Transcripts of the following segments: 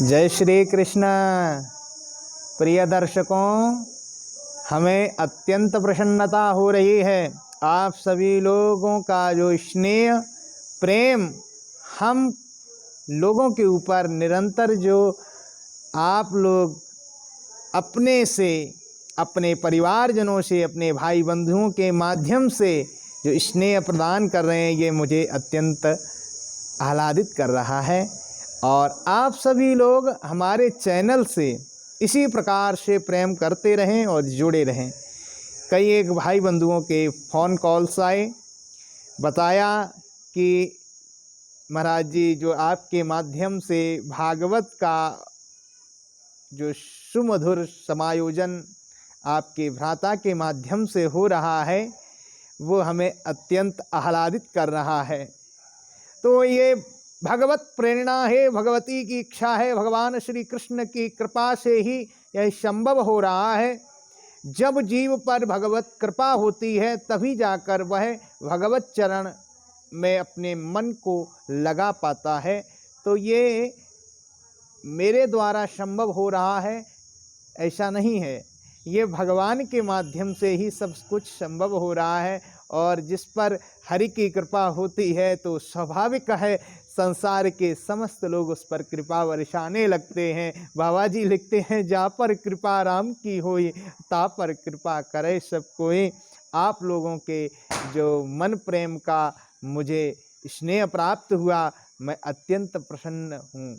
जय श्री कृष्ण। प्रिय दर्शकों, हमें अत्यंत प्रसन्नता हो रही है। आप सभी लोगों का जो स्नेह प्रेम हम लोगों के ऊपर निरंतर जो आप लोग अपने से, अपने परिवारजनों से, अपने भाई बंधुओं के माध्यम से जो स्नेह प्रदान कर रहे हैं, ये मुझे अत्यंत आह्लादित कर रहा है। और आप सभी लोग हमारे चैनल से इसी प्रकार से प्रेम करते रहें और जुड़े रहें। कई एक भाई बंधुओं के फ़ोन कॉल्स आए, बताया कि महाराज जी, जो आपके माध्यम से भागवत का जो सुमधुर समायोजन आपके भ्राता के माध्यम से हो रहा है, वो हमें अत्यंत आह्लादित कर रहा है। तो ये भगवत प्रेरणा है, भगवती की इच्छा है, भगवान श्री कृष्ण की कृपा से ही यह संभव हो रहा है। जब जीव पर भगवत कृपा होती है तभी जाकर वह भगवत चरण में अपने मन को लगा पाता है। तो ये मेरे द्वारा संभव हो रहा है ऐसा नहीं है, ये भगवान के माध्यम से ही सब कुछ संभव हो रहा है। और जिस पर हरि की कृपा होती है तो स्वाभाविक है संसार के समस्त लोग उस पर कृपा बरसाने लगते हैं। बाबा जी लिखते हैं, जा पर कृपा राम की होई, ता पर कृपा करे सब कोई। आप लोगों के जो मन प्रेम का मुझे स्नेह प्राप्त हुआ, मैं अत्यंत प्रसन्न हूँ।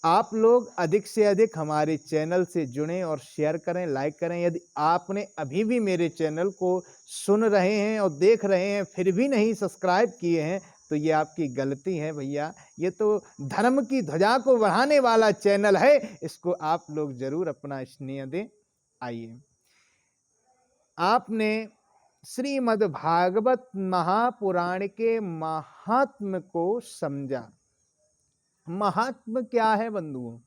आप लोग अधिक से अधिक हमारे चैनल से जुड़ें और शेयर करें, लाइक करें। यदि आपने अभी भी मेरे चैनल को सुन रहे हैं और देख रहे हैं फिर भी नहीं सब्सक्राइब किए हैं, तो ये आपकी गलती है भैया। ये तो धर्म की ध्वजा को बढ़ाने वाला चैनल है, इसको आप लोग जरूर अपना स्नेह दें। आइए, आपने श्रीमद् भागवत महापुराण के महात्म्य को समझा। महात्म क्या है बंधुओं?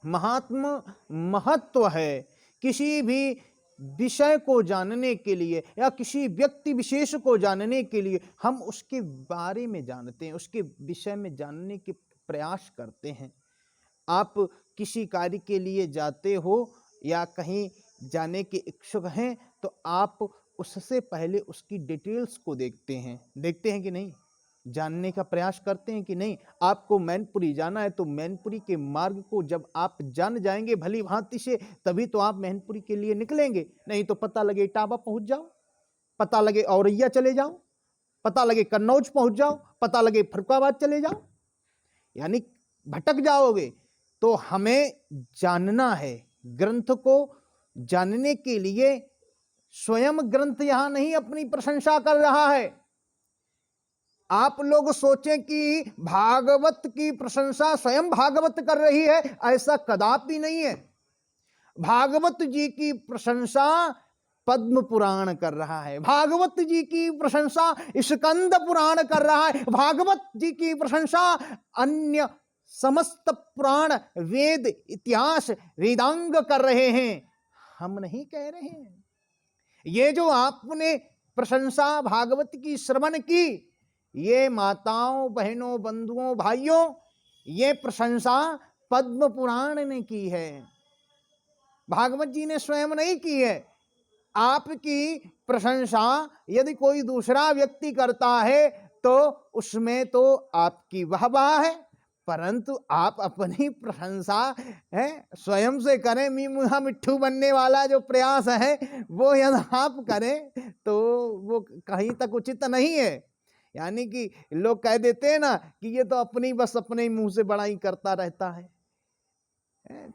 महात्म महत्व है। किसी भी विषय को जानने के लिए या किसी व्यक्ति विशेष को जानने के लिए हम उसके बारे में जानते हैं, उसके विषय में जानने के प्रयास करते हैं। आप किसी कार्य के लिए जाते हो या कहीं जाने के इच्छुक हैं तो आप उससे पहले उसकी डिटेल्स को देखते हैं कि नहीं? जानने का प्रयास करते हैं कि नहीं? आपको मैनपुरी जाना है तो मैनपुरी के मार्ग को जब आप जान जाएंगे भली भांति से, तभी तो आप मैनपुरी के लिए निकलेंगे। नहीं तो पता लगे इटावा पहुंच जाओ, पता लगे औरैया चले जाओ, पता लगे कन्नौज पहुंच जाओ, पता लगे फरुखाबाद चले जाओ, यानी भटक जाओगे। तो हमें जानना है। ग्रंथ को जानने के लिए स्वयं ग्रंथ यहां नहीं अपनी प्रशंसा कर रहा है। आप लोग सोचें कि भागवत की प्रशंसा स्वयं भागवत कर रही है, ऐसा कदापि नहीं है। भागवत जी की प्रशंसा पद्म पुराण कर रहा है, भागवत जी की प्रशंसा स्कंद पुराण कर रहा है, भागवत जी की प्रशंसा अन्य समस्त पुराण वेद इतिहास वेदांग कर रहे हैं। हम नहीं कह रहे हैं। ये जो आपने प्रशंसा भागवत की श्रवण की, ये माताओं बहनों बंधुओं भाइयों, ये प्रशंसा पद्म पुराण ने की है, भागवत जी ने स्वयं नहीं की है। आपकी प्रशंसा यदि कोई दूसरा व्यक्ति करता है तो उसमें तो आपकी वाहवाह है, परंतु आप अपनी प्रशंसा है स्वयं से करें। मुहा मिट्ठू बनने वाला जो प्रयास है वो यदि आप करें तो वो कहीं तक उचित नहीं है। यानी कि लोग कह देते हैं ना कि ये तो अपनी बस अपने मुंह से बड़ाई करता रहता है,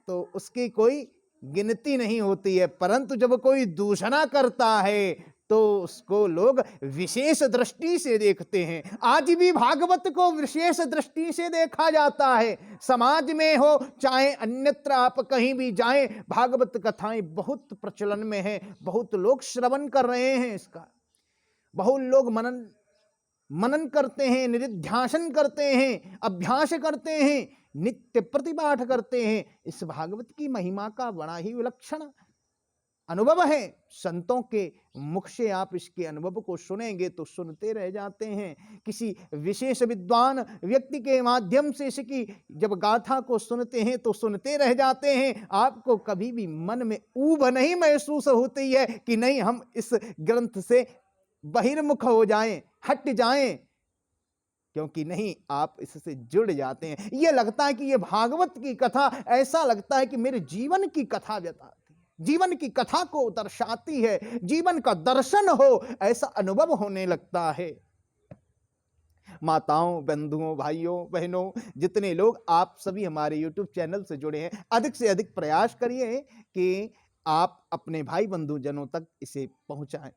तो उसकी कोई गिनती नहीं होती है। परंतु जब कोई दूषणा करता है तो उसको लोग विशेष दृष्टि से देखते हैं। आज भी भागवत को विशेष दृष्टि से देखा जाता है। समाज में हो चाहे अन्यत्र आप कहीं भी जाएं, भागवत कथाएं बहुत प्रचलन में है, बहुत लोग श्रवण कर रहे हैं इसका, बहुत लोग मनन करते हैं, निधिध्यासन करते हैं, अभ्यास करते हैं, नित्य प्रतिपाठ करते हैं। इस भागवत की महिमा का बड़ा ही विलक्षण अनुभव है। संतों के मुख से आप इसके अनुभव को सुनेंगे तो सुनते रह जाते हैं। किसी विशेष विद्वान व्यक्ति के माध्यम से इसकी जब गाथा को सुनते हैं तो सुनते रह जाते हैं। आपको कभी भी मन में ऊब नहीं महसूस होती है कि नहीं हम इस ग्रंथ से बहिर्मुख हो जाएं, हट जाएं, क्योंकि नहीं आप इससे जुड़ जाते हैं। यह लगता है कि यह भागवत की कथा, ऐसा लगता है कि मेरे जीवन की कथा बताती है, जीवन की कथा को दर्शाती है, जीवन का दर्शन हो, ऐसा अनुभव होने लगता है। माताओं, बंधुओं, भाइयों, बहनों, जितने लोग आप सभी हमारे YouTube चैनल से जुड़े हैं, अधिक से अधिक प्रयास करिए कि आप अपने भाई बंधु जनों तक इसे पहुंचाएं,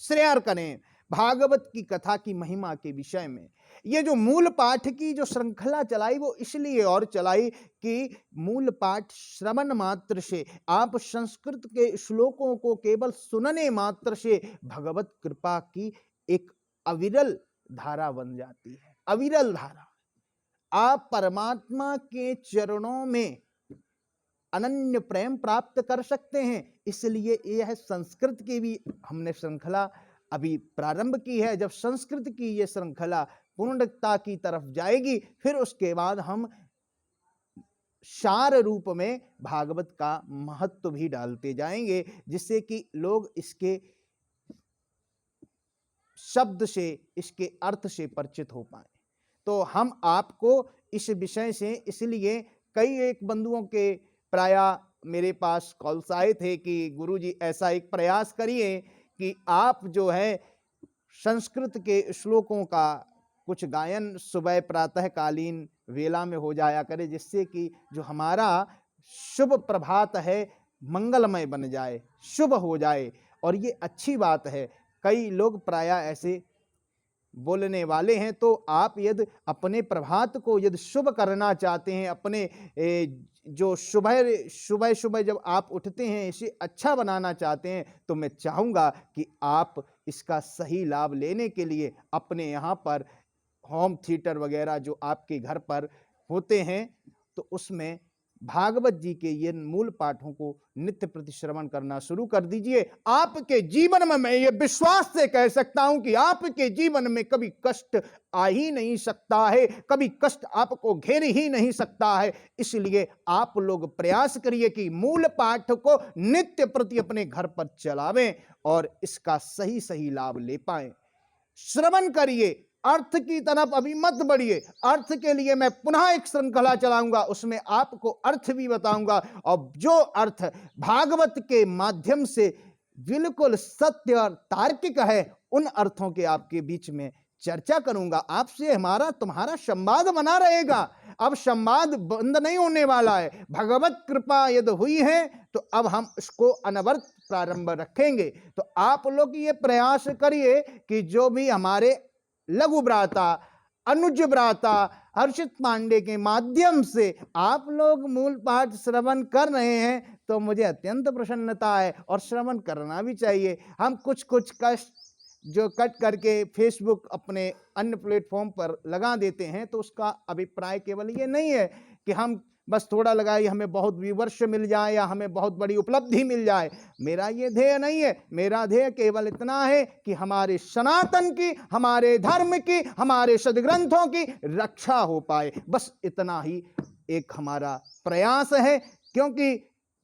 शेयर करें। भागवत की कथा की महिमा के विषय में ये जो मूल पाठ की जो श्रृंखला चलाई वो इसलिए और चलाई कि मूल पाठ श्रवण मात्र से, आप संस्कृत के श्लोकों को केवल सुनने मात्र से भगवत कृपा की एक अविरल धारा बन जाती है। अविरल धारा, आप परमात्मा के चरणों में अनन्य प्रेम प्राप्त कर सकते हैं। इसलिए यह संस्कृत की भी हमने श्रृंखला अभी प्रारंभ की है। जब संस्कृत की यह श्रृंखला पूर्णता की तरफ जाएगी, फिर उसके बाद हम सार रूप में भागवत का महत्व भी डालते जाएंगे, जिससे कि लोग इसके शब्द से, इसके अर्थ से परिचित हो पाए। तो हम आपको इस विषय से, इसलिए कई एक बंधुओं के प्राय मेरे पास कॉल्स आए थे कि गुरुजी ऐसा एक प्रयास करिए कि आप जो है संस्कृत के श्लोकों का कुछ गायन सुबह प्रातःकालीन वेला में हो जाया करे, जिससे कि जो हमारा शुभ प्रभात है मंगलमय बन जाए, शुभ हो जाए। और ये अच्छी बात है, कई लोग प्राय ऐसे बोलने वाले हैं। तो आप यदि अपने प्रभात को यदि शुभ करना चाहते हैं, अपने जो सुबह जब आप उठते हैं इसे अच्छा बनाना चाहते हैं, तो मैं चाहूँगा कि आप इसका सही लाभ लेने के लिए अपने यहाँ पर होम थिएटर वगैरह जो आपके घर पर होते हैं, तो उसमें भागवत जी के ये मूल पाठों को नित्य प्रति श्रवण करना शुरू कर दीजिए। आपके जीवन में मैं ये विश्वास से कह सकता हूं कि आपके जीवन में कभी कष्ट आ ही नहीं सकता है, कभी कष्ट आपको घेर ही नहीं सकता है। इसलिए आप लोग प्रयास करिए कि मूल पाठ को नित्य प्रति अपने घर पर चलावें और इसका सही सही लाभ ले पाएं। श्रवण करिए, अर्थ की तरफ अभी मत बढ़िए। अर्थ के लिए मैं पुनः एक श्रृंखला चलाऊंगा, उसमें आपको अर्थ भी बताऊंगा, और जो अर्थ भागवत के माध्यम से बिल्कुल सत्य और तार्किक है, उन अर्थों के आपके बीच में चर्चा करूंगा। आपसे हमारा तुम्हारा संवाद बना रहेगा। अब संवाद बंद नहीं होने वाला है। भगवत कृपा यदि हुई है तो अब हम इसको अनवरत प्रारंभ रखेंगे। तो आप लोग ये प्रयास करिए कि जो भी हमारे लघु भ्राता, अनुज भ्राता हर्षित पांडे के माध्यम से आप लोग मूल पाठ श्रवण कर रहे हैं, तो मुझे अत्यंत प्रसन्नता है और श्रवण करना भी चाहिए। हम कुछ कष्ट जो कट करके फेसबुक अपने अन्य प्लेटफॉर्म पर लगा देते हैं, तो उसका अभिप्राय केवल ये नहीं है कि हम बस थोड़ा लगाइए, हमें बहुत व्यूवर्स मिल जाए या हमें बहुत बड़ी उपलब्धि मिल जाए। मेरा ये ध्येय नहीं है। मेरा ध्येय केवल इतना है कि हमारे सनातन की, हमारे धर्म की, हमारे सद्ग्रंथों की रक्षा हो पाए। बस इतना ही एक हमारा प्रयास है। क्योंकि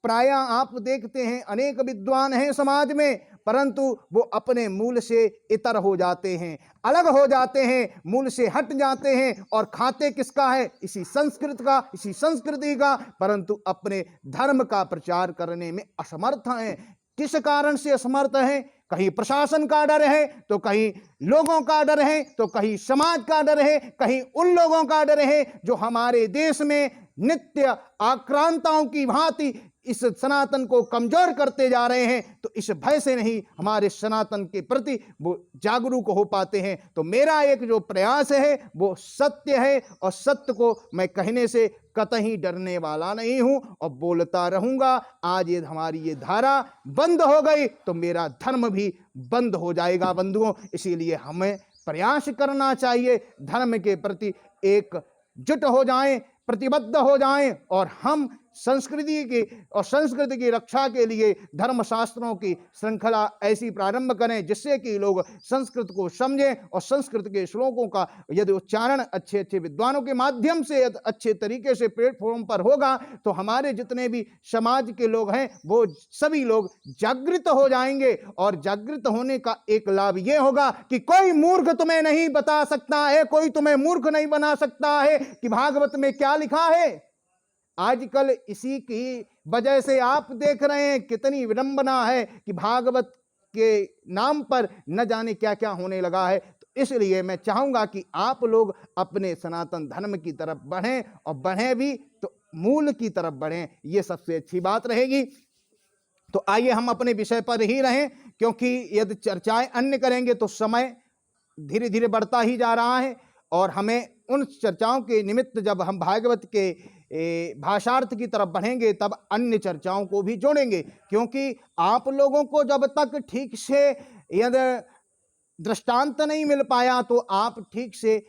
प्राय आप देखते हैं अनेक विद्वान हैं समाज में, परंतु वो अपने मूल से इतर हो जाते हैं, अलग हो जाते हैं, मूल से हट जाते हैं और खाते किसका है? इसी संस्कृत का, इसी संस्कृति का, परंतु अपने धर्म का प्रचार करने में असमर्थ हैं। किस कारण से असमर्थ हैं? कहीं प्रशासन का डर है, तो कहीं लोगों का डर है, तो कहीं समाज का डर है, कहीं उन लोगों का डर है जो हमारे देश में नित्य आक्रांताओं की भांति इस सनातन को कमजोर करते जा रहे हैं। तो इस भय से नहीं हमारे सनातन के प्रति वो जागरूक हो पाते हैं। तो मेरा एक जो प्रयास है वो सत्य है, और सत्य को मैं कहने से कतई डरने वाला नहीं हूं और बोलता रहूंगा। आज ये हमारी ये धारा बंद हो गई तो मेरा धर्म भी बंद हो जाएगा बंधुओं। इसीलिए हमें प्रयास करना चाहिए, धर्म के प्रति एकजुट हो जाएं, प्रतिबद्ध हो जाएं, और हम संस्कृति की और संस्कृति की रक्षा के लिए धर्मशास्त्रों की श्रृंखला ऐसी प्रारंभ करें जिससे कि लोग संस्कृत को समझें और संस्कृत के श्लोकों का यदि उच्चारण अच्छे अच्छे विद्वानों के माध्यम से अच्छे तरीके से प्लेटफॉर्म पर होगा तो हमारे जितने भी समाज के लोग हैं वो सभी लोग जागृत हो जाएंगे। और जागृत होने का एक लाभ ये होगा कि कोई मूर्ख तुम्हें नहीं बता सकता है, कोई तुम्हें मूर्ख नहीं बना सकता है कि भागवत में क्या लिखा है। आजकल इसी की वजह से आप देख रहे हैं कितनी विडंबना है कि भागवत के नाम पर न जाने क्या क्या होने लगा है। तो इसलिए मैं चाहूंगा कि आप लोग अपने सनातन धर्म की तरफ बढ़ें और बढ़ें भी तो मूल की तरफ बढ़ें, ये सबसे अच्छी बात रहेगी। तो आइए हम अपने विषय पर ही रहें, क्योंकि यदि चर्चाएं अन्य करेंगे तो समय धीरे धीरे बढ़ता ही जा रहा है और हमें उन चर्चाओं के निमित्त जब हम भागवत के भाषार्थ की तरफ बढ़ेंगे तब अन्य चर्चाओं को भी जोड़ेंगे, क्योंकि आप लोगों को जब तक ठीक से यदि दृष्टांत नहीं मिल पाया तो आप ठीक से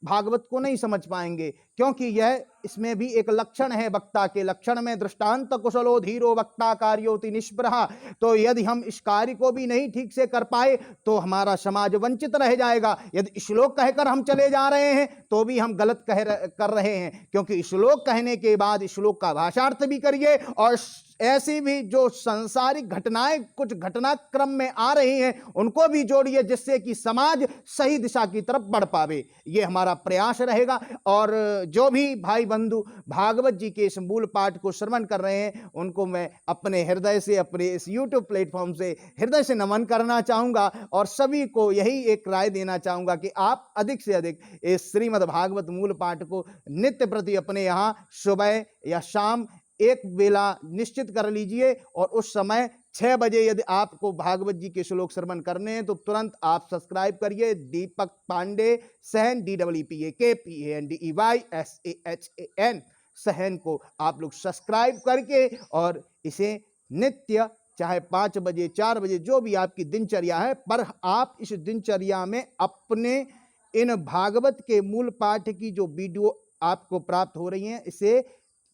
भागवत को नहीं समझ पाएंगे, क्योंकि यह इसमें भी एक लक्षण है वक्ता के लक्षण में, दृष्टांत कुशलो धीरो वक्ता कार्योति निष्प्रहा। तो यदि हम इस कार्य को भी नहीं ठीक से कर पाए तो हमारा समाज वंचित रह जाएगा। यदि श्लोक कहकर हम चले जा रहे हैं तो भी हम गलत कर रहे हैं, क्योंकि श्लोक कहने के बाद श्लोक का भाषार्थ भी करिए और ऐसी भी जो सांसारिक घटनाएं कुछ घटनाक्रम में आ रही हैं उनको भी जोड़िए, जिससे कि समाज सही दिशा की तरफ बढ़ पावे। ये हमारा प्रयास रहेगा। और जो भी भाई बंधु भागवत जी के इस मूल पाठ को श्रवण कर रहे हैं उनको मैं अपने हृदय से, अपने इस YouTube प्लेटफॉर्म से हृदय से नमन करना चाहूंगा और सभी को यही एक राय देना चाहूंगा कि आप अधिक से अधिक इस श्रीमद् भागवत मूल पाठ को नित्य प्रति अपने यहाँ सुबह या शाम एक बेला निश्चित कर लीजिए और उस समय 6 बजे यदि आपको भागवत जी के श्लोक श्रवण करने हैं तो तुरंत आप सब्सक्राइब करिए दीपक पांडे सहन DWPAKPANDEYSAHAN सहन को आप लोग सब्सक्राइब करके और इसे नित्य चाहे 5 बजे 4 बजे जो भी आपकी दिनचर्या है, पर आप इस दिनचर्या में अपने इन भागवत के मूल पाठ की जो वीडियो आपको प्राप्त हो रही हैं इसे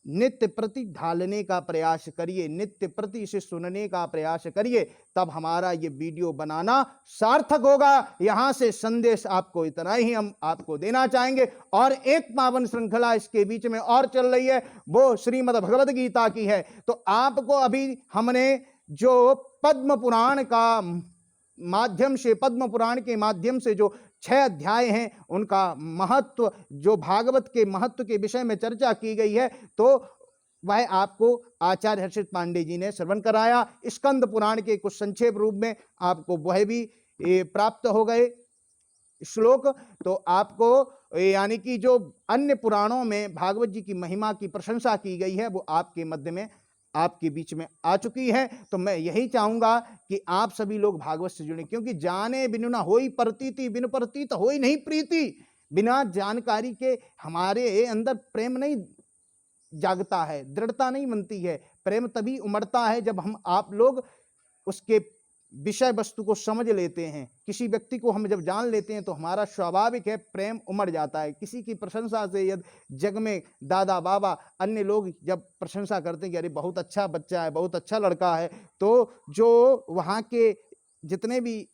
नित्य प्रति ढालने का प्रयास करिए, नित्य प्रति इसे सुनने का प्रयास करिए, तब हमारा ये वीडियो बनाना सार्थक होगा। यहाँ से संदेश आपको इतना ही हम आपको देना चाहेंगे। और एक पावन श्रृंखला इसके बीच में और चल रही है, वो श्रीमद् भगवद गीता की है। तो आपको अभी हमने जो पद्म पुराण के माध्यम से जो 6 अध्याय हैं उनका महत्व, जो भागवत के महत्व के विषय में चर्चा की गई है, तो वह आपको आचार्य हर्षित पांडे जी ने श्रवण कराया। स्कंद पुराण के कुछ संक्षेप रूप में आपको वह भी प्राप्त हो गए श्लोक। तो आपको यानी कि जो अन्य पुराणों में भागवत जी की महिमा की प्रशंसा की गई है वो आपके मध्य में, आपके बीच में आ चुकी है। तो मैं यही चाहूंगा कि आप सभी लोग भागवत से जुड़ें, क्योंकि जाने बिनु ना होई प्रतीति, बिनु प्रतीत होई नहीं प्रीति। बिना जानकारी के हमारे अंदर प्रेम नहीं जागता है, दृढ़ता नहीं बनती है। प्रेम तभी उमड़ता है जब हम आप लोग उसके विषय वस्तु को समझ लेते हैं। किसी व्यक्ति को हम जब जान लेते हैं तो हमारा स्वाभाविक है प्रेम उमड़ जाता है। किसी की प्रशंसा से यदि जग में दादा बाबा अन्य लोग जब प्रशंसा करते हैं कि अरे बहुत अच्छा बच्चा है, बहुत अच्छा लड़का है, तो जो वहाँ के जितने भी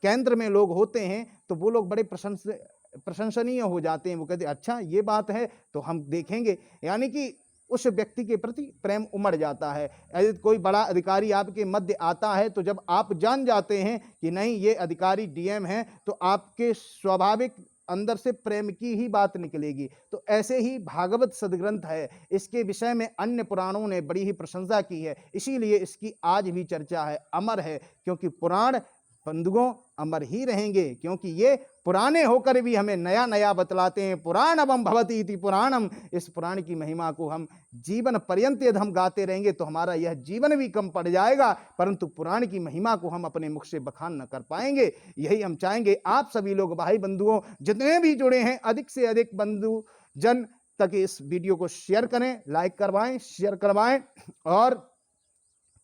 केंद्र में लोग होते हैं तो वो लोग बड़े प्रशंसनीय हो जाते हैं। वो कहते हैं अच्छा ये बात है तो हम देखेंगे, यानी कि उस व्यक्ति के प्रति प्रेम उमड़ जाता है। यदि कोई बड़ा अधिकारी आपके मध्य आता है तो जब आप जान जाते हैं कि नहीं ये अधिकारी डीएम है तो आपके स्वाभाविक अंदर से प्रेम की ही बात निकलेगी। तो ऐसे ही भागवत सदग्रंथ है, इसके विषय में अन्य पुराणों ने बड़ी ही प्रशंसा की है, इसीलिए इसकी आज भी चर्चा है, अमर है। क्योंकि पुराण बंधुओं अमर ही रहेंगे, क्योंकि ये पुराने होकर भी हमें नया नया बतलाते हैं। पुराणम भवति इति पुराणम, इस पुराण की महिमा को हम जीवन पर्यंत यदि हम गाते रहेंगे तो हमारा यह जीवन भी कम पड़ जाएगा, परंतु पुराण की महिमा को हम अपने मुख से बखान न कर पाएंगे। यही हम चाहेंगे आप सभी लोग भाई बंधुओं जितने भी जुड़े हैं अधिक से अधिक बंधु जन तक इस वीडियो को शेयर करें, लाइक करवाएं, शेयर करवाएं और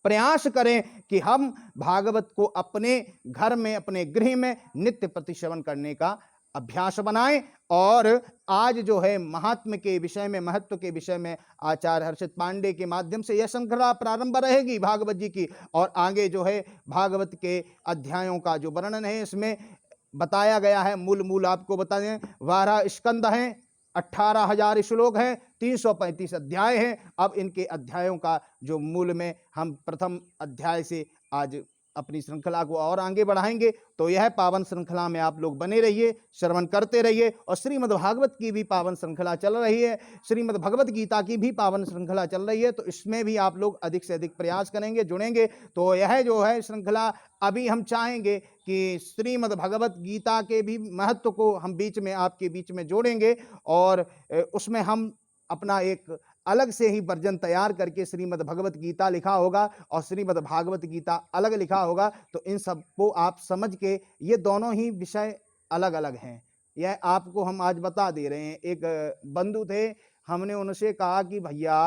प्रयास करें कि हम भागवत को अपने घर में, अपने गृह में नित्य प्रति श्रवण करने का अभ्यास बनाएं। और आज जो है महात्म के विषय में, महत्व के विषय में आचार्य हर्षित पांडे के माध्यम से यह श्रृंखला प्रारंभ रहेगी भागवत जी की। और आगे जो है भागवत के अध्यायों का जो वर्णन है इसमें बताया गया है। मूल आपको बता दें, 12 स्कंद हैं, 18,000 श्लोक हैं, 335 अध्याय हैं। अब इनके अध्यायों का जो मूल में हम प्रथम अध्याय से आज अपनी श्रृंखला को और आगे बढ़ाएंगे। तो यह पावन श्रृंखला में आप लोग बने रहिए, श्रवण करते रहिए। और श्रीमद् भागवत की भी पावन श्रृंखला चल रही है, श्रीमद् भगवत गीता की भी पावन श्रृंखला चल रही है। तो इसमें भी आप लोग अधिक से अधिक प्रयास करेंगे, जुड़ेंगे। तो यह जो है श्रृंखला, अभी हम चाहेंगे कि श्रीमद् भगवत गीता के भी महत्व को हम बीच में आपके बीच में जोड़ेंगे। और उसमें हम अपना एक अलग से ही वर्जन तैयार करके श्रीमद् भगवत गीता लिखा होगा और श्रीमद् भागवत गीता अलग लिखा होगा। तो इन सब को आप समझ के, ये दोनों ही विषय अलग अलग हैं, यह आपको हम आज बता दे रहे हैं। एक बंधु थे, हमने उनसे कहा कि भैया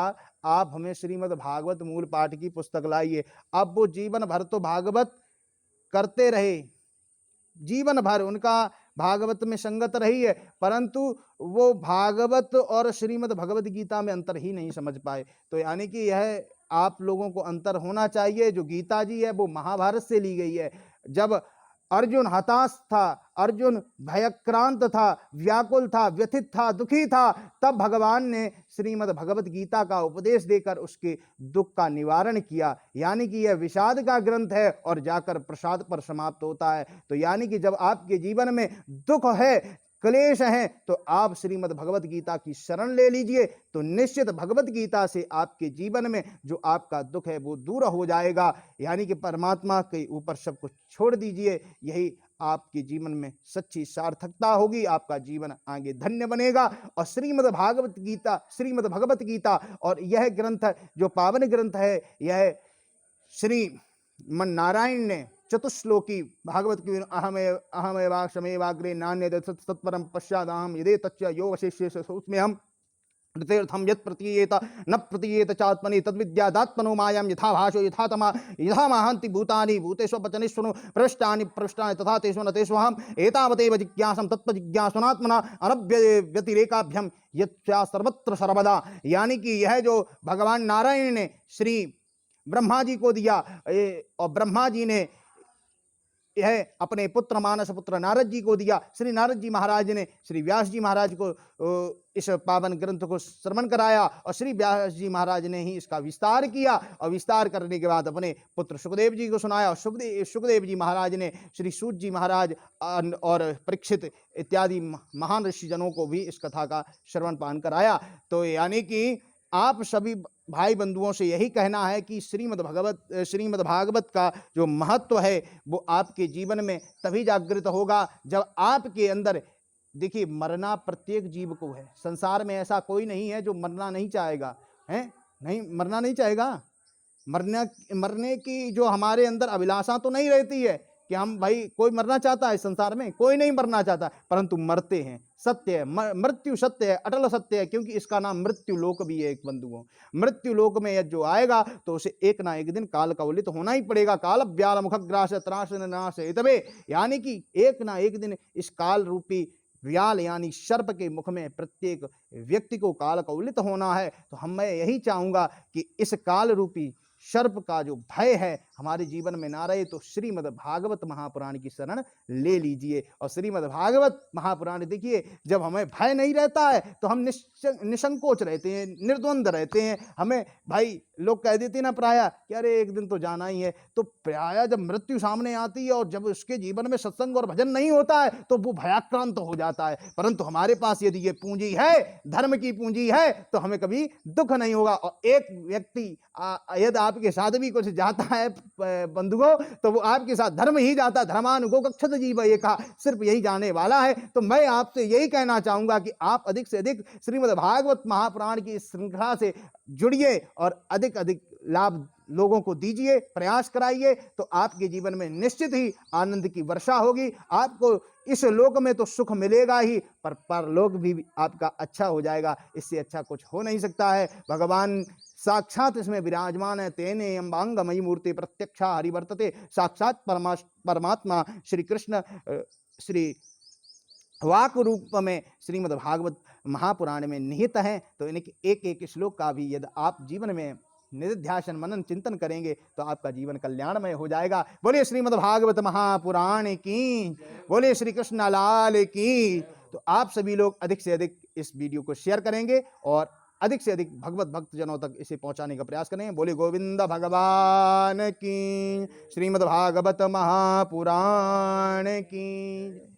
आप हमें श्रीमद् भागवत मूल पाठ की पुस्तक लाइए। अब वो जीवन भर तो भागवत करते रहे, जीवन भर उनका भागवत में संगत रही है, परंतु वो भागवत और श्रीमद् भगवत गीता में अंतर ही नहीं समझ पाए। तो यानी कि यह आप लोगों को अंतर होना चाहिए। जो गीता जी है वो महाभारत से ली गई है। जब अर्जुन हताश था, अर्जुन भयक्रांत था, व्याकुल था, व्यथित था, दुखी था, तब भगवान ने श्रीमद् भगवत गीता का उपदेश देकर उसके दुख का निवारण किया। यानी कि यह विषाद का ग्रंथ है और जाकर प्रसाद पर समाप्त होता है। तो यानी कि जब आपके जीवन में दुख है, क्लेश है, तो आप श्रीमद् भगवत गीता की शरण ले लीजिए। तो निश्चित भगवत गीता से आपके जीवन में जो आपका दुख है वो दूर हो जाएगा। यानी कि परमात्मा के ऊपर सब कुछ छोड़ दीजिए, यही आपके जीवन में सच्ची सार्थकता होगी, आपका जीवन आगे धन्य बनेगा। और श्रीमद् भगवत गीता और यह ग्रंथ जो पावन ग्रंथ है, यह श्री मन नारायण ने चतुश्लोकी भागवत की अहमेवाग्रे नान्य तत्परम पश्चादहम यदे तच्च योग शेष उसमें हम तीर्थम यत् प्रतीयेत न प्रतीयेत चात्मनि तद्विद्यादात्मनो मायां यथा भाषो यथा तमा यथा महान्ति भूतानि भूतेषु पचनेषु प्रविष्टानि तथा तेषु न तेष्वहम् एतावदेव जिज्ञासं तत्त्वजिज्ञासनात्मना अनभ्यतिरेकाभ्यम यत्स्या सर्वत्र सर्वदा। यानी कि यह जो भगवान नारायण ने श्री ब्रह्मा जी को दिया और ब्रह्मा जी ने यह अपने पुत्र मानस पुत्र नारद जी को दिया, श्री नारद जी महाराज ने श्री व्यास जी महाराज को इस पावन ग्रंथ को श्रवण कराया और श्री व्यास जी महाराज ने ही इसका विस्तार किया। और विस्तार करने के बाद अपने पुत्र सुखदेव जी को सुनाया और सुखदेव जी महाराज ने श्री सूत जी महाराज और परीक्षित इत्यादि महान ऋषि जनों को भी इस कथा का श्रवण पान कराया। तो यानी कि आप सभी भाई बंधुओं से यही कहना है कि श्रीमद् भागवत का जो महत्व है वो आपके जीवन में तभी जागृत होगा जब आपके अंदर, देखिए मरना प्रत्येक जीव को है, संसार में ऐसा कोई नहीं है जो मरना नहीं चाहेगा, है नहीं, मरना नहीं चाहेगा। मरने की जो हमारे अंदर अभिलाषा तो नहीं रहती है कि हम भाई, कोई मरना चाहता है संसार में? कोई नहीं मरना चाहता, परंतु मरते हैं। सत्य है, मृत्यु सत्य है, अटल सत्य है, क्योंकि इसका नाम मृत्यु लोक भी है। एक बंधुओं, मृत्यु लोक में जो आएगा तो उसे एक ना एक दिन काल कवलित होना ही पड़ेगा। काल व्याल मुखग्रास त्रास नाश तबे, यानी कि एक ना एक दिन इस काल रूपी व्याल यानी सर्प के मुख में प्रत्येक व्यक्ति को काल कवलित होना है। तो मैं यही चाहूंगा कि इस काल रूपी सर्प का जो भय है हमारे जीवन में ना रहे, तो श्रीमद् भागवत महापुराण की शरण ले लीजिए। और श्रीमद् भागवत महापुराण, देखिए जब हमें भय नहीं रहता है तो हम निसंकोच रहते हैं, निर्द्वंद रहते हैं। हमें भाई लोग कह देते ना प्राय कि अरे एक दिन तो जाना ही है, तो प्राय जब मृत्यु सामने आती है और जब उसके जीवन में सत्संग और भजन नहीं होता है तो वो भयाक्रांत हो जाता है। परंतु हमारे पास यदि ये पूंजी है, धर्म की पूंजी है, तो हमें कभी दुख नहीं होगा। और एक व्यक्ति यदि आपके साथ भी कुछ जाता है बंधुओं, तो वो आपके साथ धर्म ही जाता है। धर्मानुगो कक्षत जीव ये कहा, सिर्फ यही जाने वाला है। तो मैं आपसे यही कहना चाहूंगा कि आप अधिक से अधिक श्रीमद् भागवत महापुराण की इस श्रृंखला से जुड़िए और अधिक अधिक लाभ लोगों को दीजिए, प्रयास कराइए, तो आपके जीवन में निश्चित ही आनंद की वर्षा होगी। आपको इस लोक में तो सुख मिलेगा ही, पर परलोक भी आपका अच्छा हो जाएगा। इससे अच्छा कुछ हो नहीं सकता है। भगवान साक्षात इसमें विराजमान है। तेने अम्बांगमयी मूर्ति प्रत्यक्षा हरिवर्तते, साक्षात परमात्मा श्री कृष्ण श्री वाक रूप में श्रीमद् भागवत महापुराण में निहित हैं। तो इनके एक एक श्लोक का भी यदि आप जीवन में निधिध्यासन मनन चिंतन करेंगे तो आपका जीवन कल्याणमय हो जाएगा। बोलिए श्रीमद् भागवत महापुराण की, बोलिए श्री कृष्ण लाल की। तो आप सभी लोग अधिक से अधिक इस वीडियो को शेयर करेंगे और अधिक से अधिक भगवत भक्तजनों तक इसे पहुंचाने का प्रयास करें। बोले गोविंद भगवान की, श्रीमद् भागवत महापुराण की।